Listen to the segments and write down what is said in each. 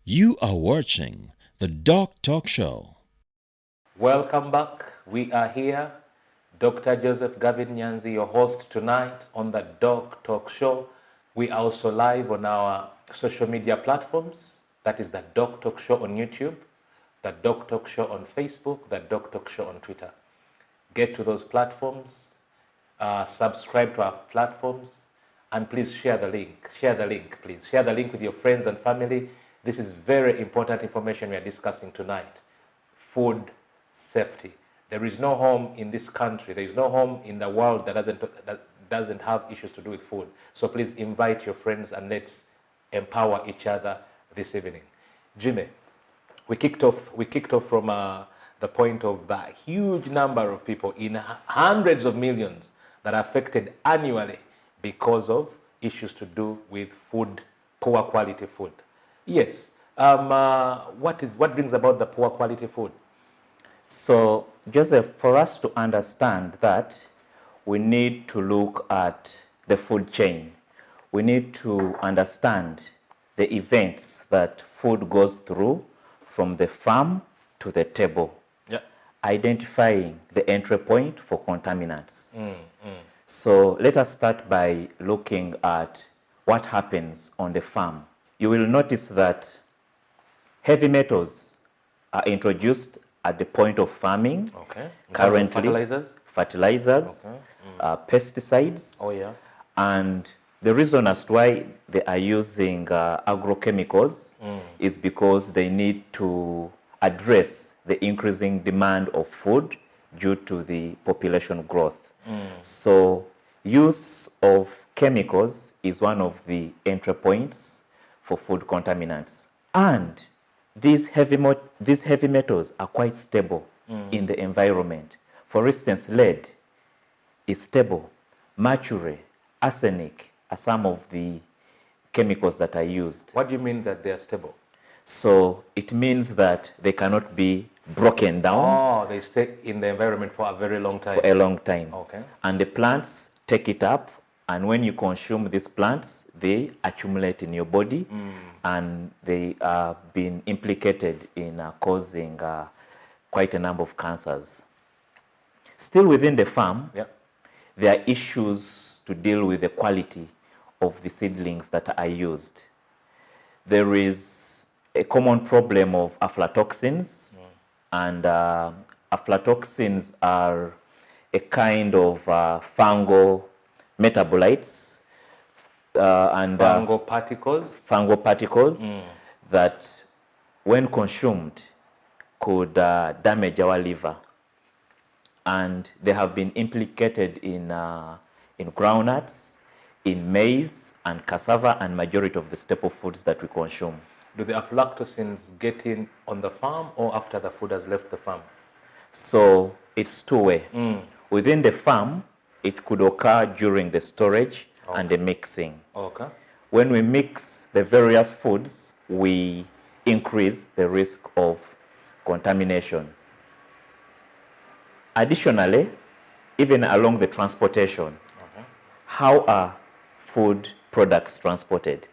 You are watching the Doctalk Show. Welcome back. We are here. Dr. Joseph Gavin Nyanzi, your host tonight on the Doctalk Show. We are also live on our social media platforms. That is the Doctalk Show on YouTube, the Doctalk Show on Facebook, the Doctalk Show on Twitter. Get to those platforms, subscribe to our platforms, and please share the link. Share the link, please. Share the link with your friends and family. This is very important information we are discussing tonight. Food safety. There is no home in this country, there is no home in the world that doesn't have issues to do with food. So please invite your friends and let's empower each other this evening. Jimmy, we kicked off from the point of the huge number of people in hundreds of millions that are affected annually because of issues to do with food, poor quality food. Yes. What brings about the poor quality food? So, Joseph, for us to understand that, we need to look at the food chain. We need to understand the events that food goes through from the farm to the table, identifying the entry point for contaminants. So let us start by looking at what happens on the farm. You will notice that heavy metals are introduced at the point of farming. Okay. Currently, fertilizers, Okay. Pesticides. Oh yeah. And the reason as to why they are using agrochemicals is because they need to address the increasing demand of food due to the population growth. So use of chemicals is one of the entry points for food contaminants. And these heavy metals are quite stable in the environment. For instance, lead is stable. Mercury, arsenic are some of the chemicals that are used. What do you mean that they are stable? So it means that they cannot be broken down. Oh, they stay in the environment for a very long time. For a long time. Okay. And the plants take it up, and when you consume these plants, they accumulate in your body, and they are being implicated in causing quite a number of cancers. Still within the farm, there are issues to deal with the quality of the seedlings that are used. There is a common problem of aflatoxins, and aflatoxins are a kind of fungal metabolites and fungal particles that, when consumed, could damage our liver, and they have been implicated in groundnuts, in maize and cassava, and majority of the staple foods that we consume. Do the aflatoxins get in on the farm or after the food has left the farm? So it's two-way. Within the farm, it could occur during the storage and the mixing. Okay. When we mix the various foods, we increase the risk of contamination. Additionally, even along the transportation, how are food products transported?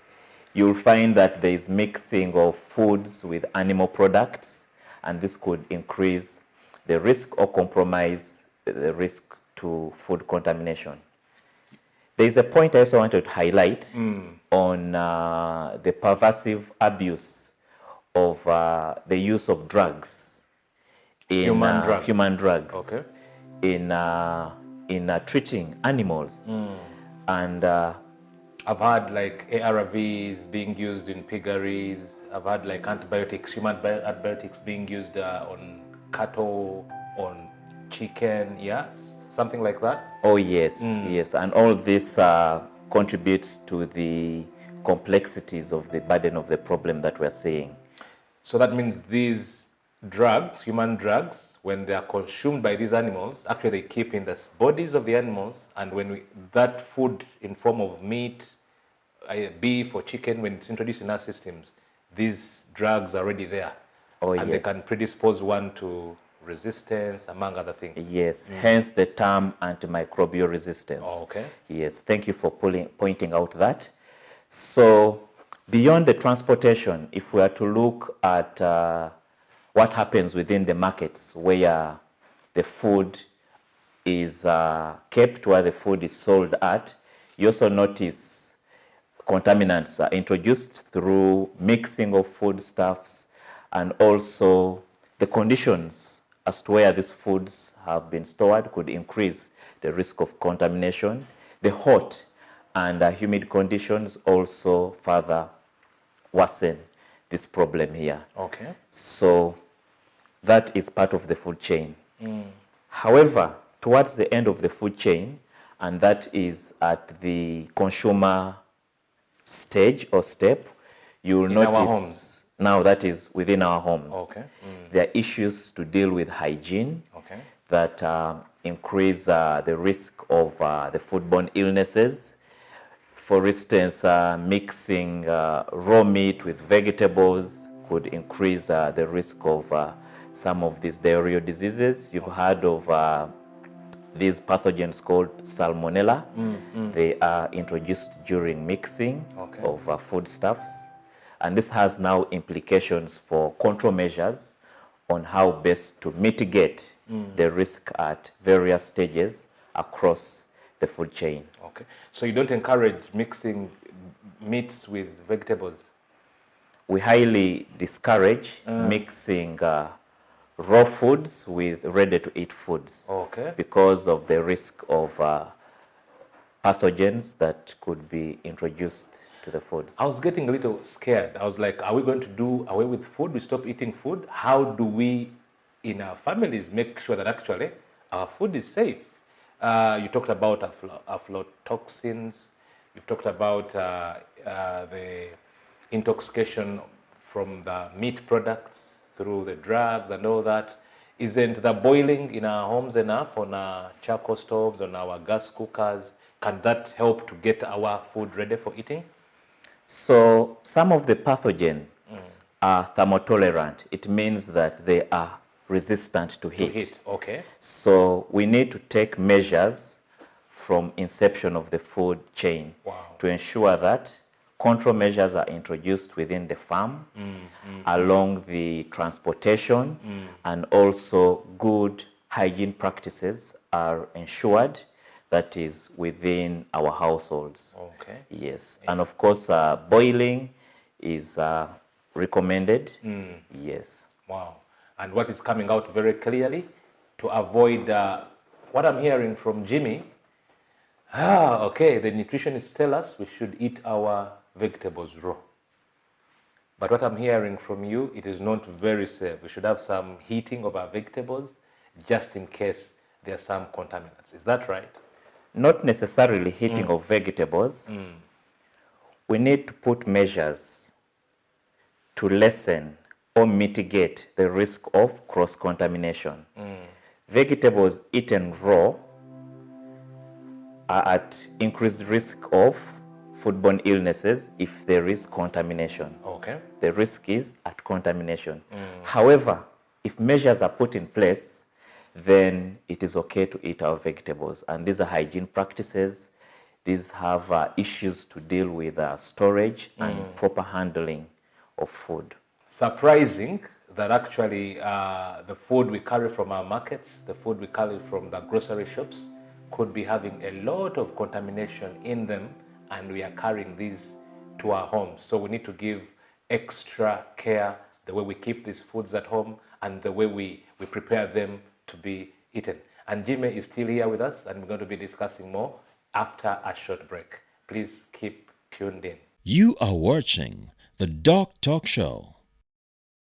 You'll find that there is mixing of foods with animal products, and this could increase the risk or compromise the risk to food contamination. There is a point I also wanted to highlight on the pervasive abuse of the use of drugs in human drugs Okay. in treating animals. And I've had like ARVs being used in piggeries. I've had like human antibiotics being used on cattle, on chicken, something like that. Oh yes, yes, and all this contributes to the complexities of the burden of the problem that we're seeing. So that means these drugs, human drugs, when they are consumed by these animals, actually they keep in the bodies of the animals, and when that food in form of meat, beef or chicken, when it's introduced in our systems, these drugs are already there. Oh, and yes. they can predispose one to resistance, among other things. Yes, hence the term antimicrobial resistance. Oh, okay. Yes, thank you for pointing out that. So Beyond the transportation, if we are to look at what happens within the markets where the food is kept, where the food is sold at, you also notice contaminants are introduced through mixing of foodstuffs, and also the conditions as to where these foods have been stored could increase the risk of contamination. The hot and humid conditions also further worsen this problem here. Okay. So that is part of the food chain. However, towards the end of the food chain, and that is at the consumer stage or step, you will notice our homes. Now that is within our homes. Okay. There are issues to deal with hygiene that increase the risk of the foodborne illnesses. For instance, mixing raw meat with vegetables could increase the risk of some of these diarrheal diseases. You've heard of these pathogens called salmonella. They are introduced during mixing of foodstuffs. And this has now implications for control measures on how best to mitigate the risk at various stages across the food chain. Okay. So you don't encourage mixing meats with vegetables? We highly discourage mixing raw foods with ready-to-eat foods because of the risk of pathogens that could be introduced to the foods. I was getting a little scared. I was like, are we going to do away with food? We stop eating food? How do we, in our families, make sure that actually our food is safe? You talked about aflatoxins. You've talked about the intoxication from the meat products through the drugs and all that. Isn't the boiling in our homes enough, on our charcoal stoves, on our gas cookers? Can that help to get our food ready for eating? So some of the pathogens are thermotolerant. It means that they are resistant to heat. Okay. So we need to take measures from inception of the food chain to ensure that control measures are introduced within the farm, along the transportation, and also good hygiene practices are ensured, that is within our households. Okay. Yes. And of course, boiling is recommended. Yes. Wow. And what is coming out very clearly to avoid what I'm hearing from Jimmy, the nutritionists tell us we should eat our vegetables raw. But what I'm hearing from you, it is not very safe. We should have some heating of our vegetables just in case there are some contaminants. Is that right? Not necessarily heating of vegetables. We need to put measures to lessen or mitigate the risk of cross-contamination. Vegetables eaten raw are at increased risk of foodborne illnesses if there is contamination. Okay. The risk is at contamination. However, if measures are put in place, then it is okay to eat our vegetables. And these are hygiene practices. These have issues to deal with storage and proper handling of food. Surprising that actually the food we carry from our markets, the food we carry from the grocery shops, could be having a lot of contamination in them, and we are carrying these to our homes. So we need to give extra care the way we keep these foods at home and the way we prepare them to be eaten. And Jimmy is still here with us, and we're going to be discussing more after a short break. Please keep tuned in. You are watching the Doctalk Show.